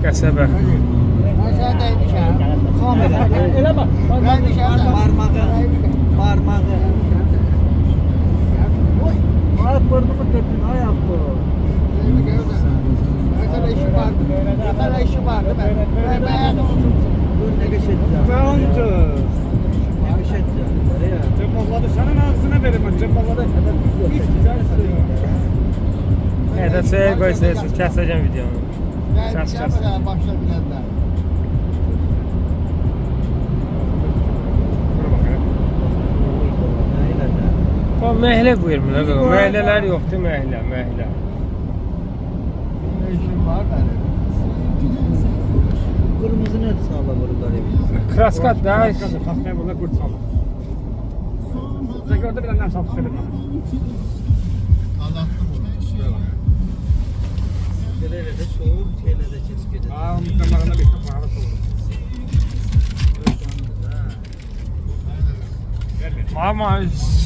Qəsəbə. Aşağı dəymişəm. Kamera. Elə bax. Parmağı. Ay burnumu tökdün, ay abdu. Mesela işi vardı. Mesela işi vardı. Ben Dur ne geçeceğim? Bence. Ne geçeceğim? Cemalladı senin ağzına verim ben. Cemalladı. Hiç güzelsin. Evet, şey koysaydın. Keseceğim videonu. Ses kes. Başla bilenler. O məhlə buyurmuyor. Məhlələr yoxdur, məhlə. İşim var benim. Kırmızı ne sağla buralar evi? Kraskat da. Tasmaya bunlar kurt salır. Sen gördün bilenler satış verir. Anlattım onu. Şeylere de soğuk, şeylere de çizgide. Aa, mükemmelinde bir kapı hava soğur. Ama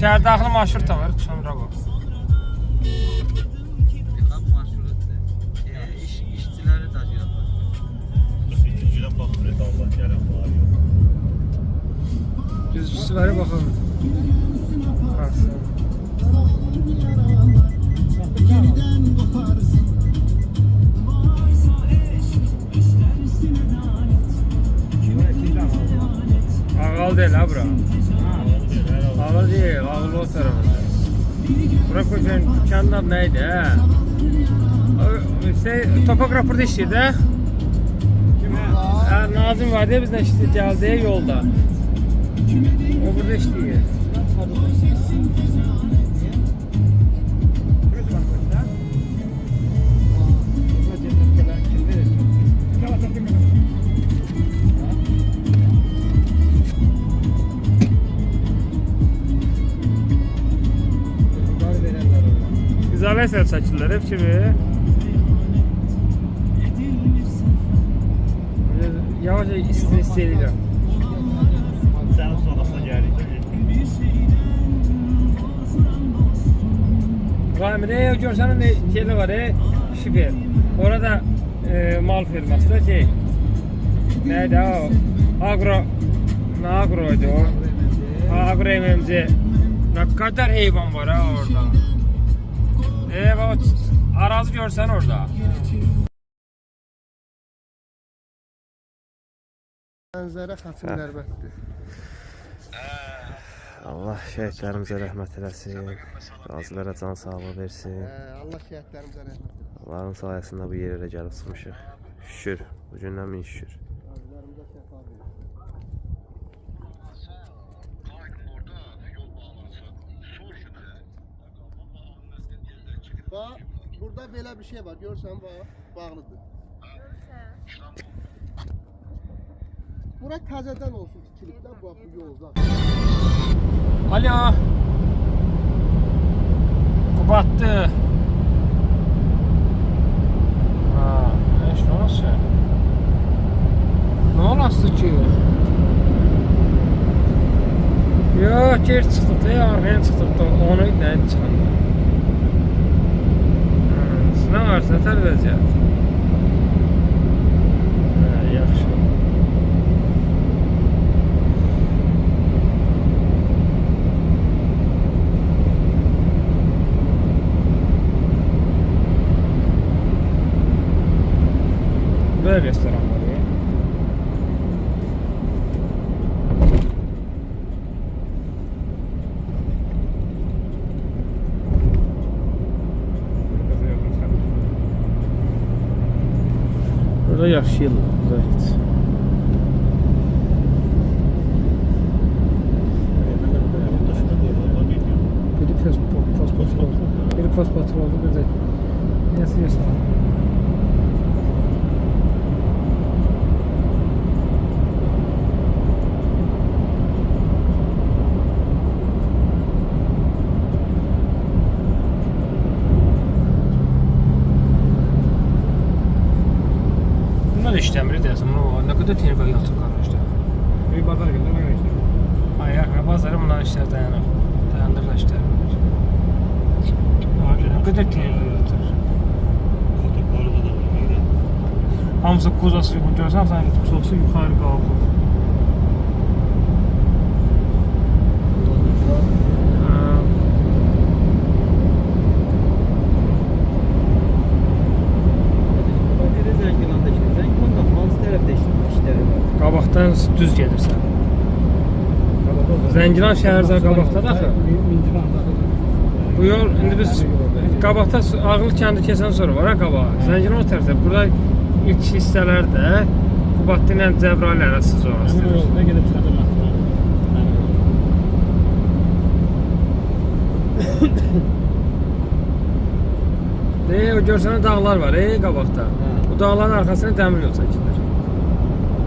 şəhər daxili marşrut da var, sonra bu. Yıkan marşruttu. İşçileri taşıyorlar. İkinciden bakın Redal'dan gelen var ya. Düzcüsülərə baxın. Qarşı. Ağal deyil ha bura. Ağal deyil, ağıl o tarafında. Bura koşan dükkanın adı neydi ha? Topograf burada işləyir də. Nazım var deyə bizdən işləyir, gəldi yolda. O burada işləyir. İzolasiya çəkirlər hep kimi. Yavaş istinə edirəm. Senin sonrasına geldik. Rahimdə görsən ne şeylə var şifer. Orada mal firması da şey. Neydi o? Agroydu o. Agro MMC. Ne kadar heyvan var ha orada. Evet, arazi görsən orada. Mənzərə xətinlər bətdir. Allah şəhidlərimizə rəhmət eləsin. Qazilərə can sağlığı versin. Allah şəhidlərimizə rəhmət eləsin. Allahın sayəsində bu yerə gəlib çıxmışıq. Şükür, bu gündən min şükür. Qazilərimizə şəfa versin. Bax, burada belə bir şey var. Görsən bax, bağlıdır. Bura təzədən olsun tikilib də bu yolda. Alo. Kubatdı. Ha, ne olası? Ne olası ki? Yok, geri çıxdıq da, arxaya çıxdıq da, onu ilə çıxanda. Sınav varsa tər vəziyyət. Yaxşı. Böyle restoran var ya. Burada yaşayırlar, burada hiç. Biri post patrol oldu, bir de neyse yaşayalım. İşləmir deyəsən, nə qədər texnika yatır qarajda. Bir bazar günü mən işlədim. Ayaq, bazarı bundan işlər dayanır. Dayandırla işlər bilir. Nə qədər texnika yatır. Kotoklarda da var. Hamısı qozası görsən, sən çoxsu yuxarı qalxır. Nereye Zəngilan'da işte? Zəngilan'da hansı tərəfdə işləri var? Qabaqdan düz gedirsən. Zəngilan şəhərcə qabaqdadır axı. Bu yol indi biz qabaqda Ağıl kəndi keçən sonra var ha qabağa. Zəngilan o tərəfdə. Burada ilk hissələrdə Qubadlı ilə Cəbrayıl arası orası. Yolda gedib çıxacaq. O görsən dağlar var qabaqda. Bu dağların arxasına dəmir yol çəkilir.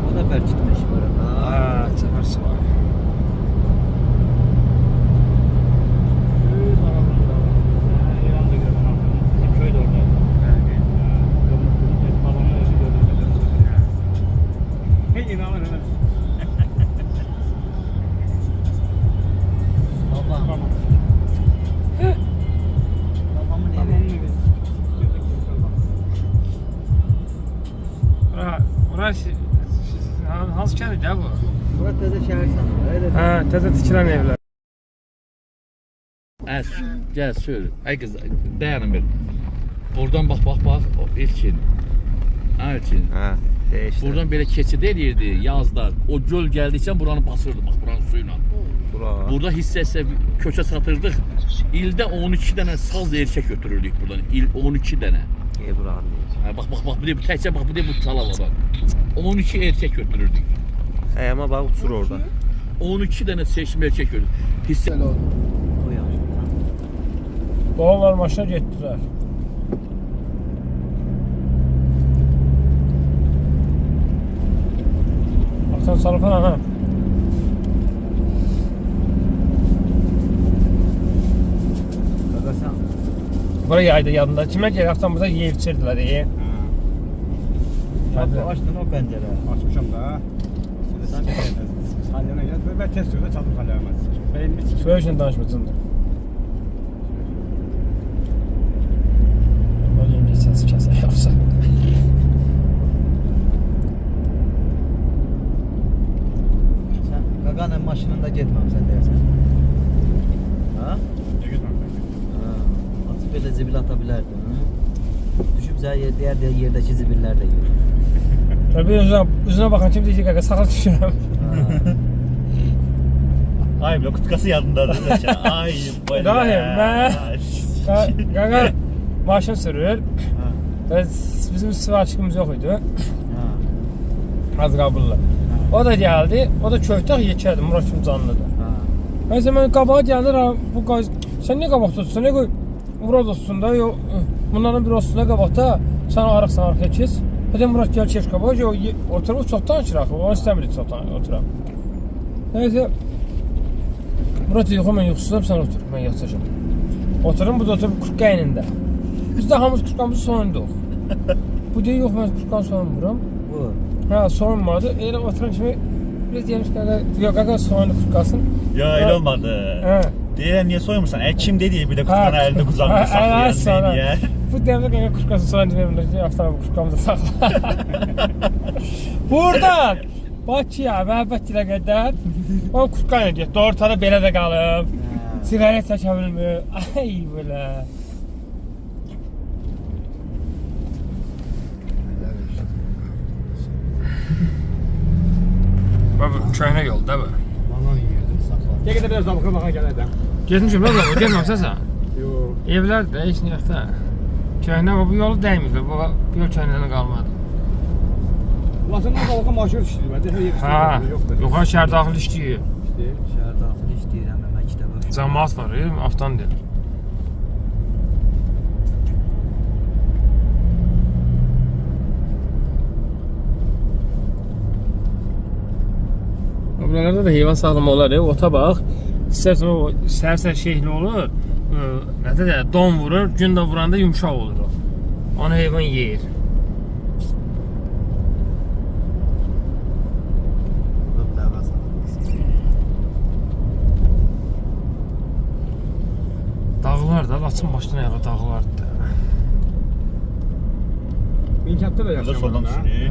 O da bərkitmiş var. Çəpərsi var. İran'da görürəm. Bizim köy də orada. Babamın özü gördüm. Hey inanır elə. Babam. Babamın Babamın evi. evi. Orası hansı kəndidir bu? Bura təzə şəhər sanırlar. Elə Hə, təzə tikilən evlər. Gel sür. Ay kız dayanın bir. Buradan bak. O ilkin. Elçin. Hə, dəyişdi. Buradan belə keçid eləyirdi yazda. O göl gəldikcə buranı basırdı bax buranın suyuna. Bura. Burada hissə köçə satırdıq. İldə 12 dənə saz erkək götürürdük buradan. 12 dənə. buranın. Ha, bak bu da təkcə bax bu da bu çalavadan. 12 erkək götürürdük. Ama bak uçur orada. 12 dənə seçmə erkək götürürdük. Hissə Buyur. Doğanlar maşına getdilər. Baxsan sarıfan ha. Qaqasan. Bura yayda yadında. Kimə gəlir? Axtan burada yeyib içirdilər. Açdın o pəncərə. Açmışam da. Salyana gel. Ben test yolda çaldım salyana. Beynimi çıkıyor. Söyüşlə danışmıcındır. O yenge səsi kəsə yoxsa. Sən qaqanın maşınında getməmsən deyəsən. Ha? Ha. Açıb belə zibil ata bilərdin. Ha? Düşüb diğer yerdəki zibillər də yiyir. Tabii üzünə baxan kim deyəcək qaqa saxla düşürəm. Ay bile kutkası yanındadır. Ay böyle. Rahim ben. Qaqa maşın sürür. Bizim sıvaçımız yok idi. Ha. Az qabırlı. O da geldi. O da köftə yekərdi. Murat kim canlıdır. Ha. Neyse ben qabağa gəlir. Bu qaz sen niye qabaq tutsun? Ne koy? Murat olsun da yok. Bunların bir olsun da qabaqda. Sen arxaya keç. Hadi Murat gel keç qabağa. Oturup çoxdan açır axı. O istəmir çoxdan oturam. Neyse. Murat yox, mən yoxsuzam, sən otur. Mən yatacağım. Oturum, bu da oturub kurtka əynində. Biz də hamımız kurtkamızı soyunduq. Bu deyir, yox, mən kurtkanı soyunmuram. Bu. Ha, soyunmadı. Elə oturan kimi biraz deyəmiş qaqa, yox, qaqa soyundu kurtkasın. Ya öyle olmadı. He. Diyelim niye soyunmuşsan? Kim dediği bir de kutkanı elinde kucağında saklıyor diye. Bu demir qaqa kurtkası soyundu verimlər. Aftan bu kurtkamızı saxla. Buradan! Bakıya, məhəbbət dilə qədər. O kurtkanı getdi, ortada belə də qalıb. Sigaret çəkə bilmir. Ay belə. Bu köhnə yolda bu. Banan yiyirdim sakla. Gel gidelim biraz daha bakalım gelen. Getmişim lan o, gelməmsən sən. Yok. Evlər də heç nə yoxdur. Köhnə bu yolu dəymir. Bu yol köhnədən qalmadı. Ulasından balığa maşır işləyir. Mən də Ha, yuxarı şəhər daxil işləyir. Şəhər daxili işləyirəm və məktəbə. Cəmaət var, avtan deyil. Buralarda da heyvan sağlama olar, ota bax. İstərsən o sər-sər şeyli olur. Nədə də don vurur, gün də vuranda yumşaq olur o. Onu heyvan yeyir. Dağlar da, Laçın başdan ayağa dağlardır. kənddə də Burada yaşayamam. soldan düşünür.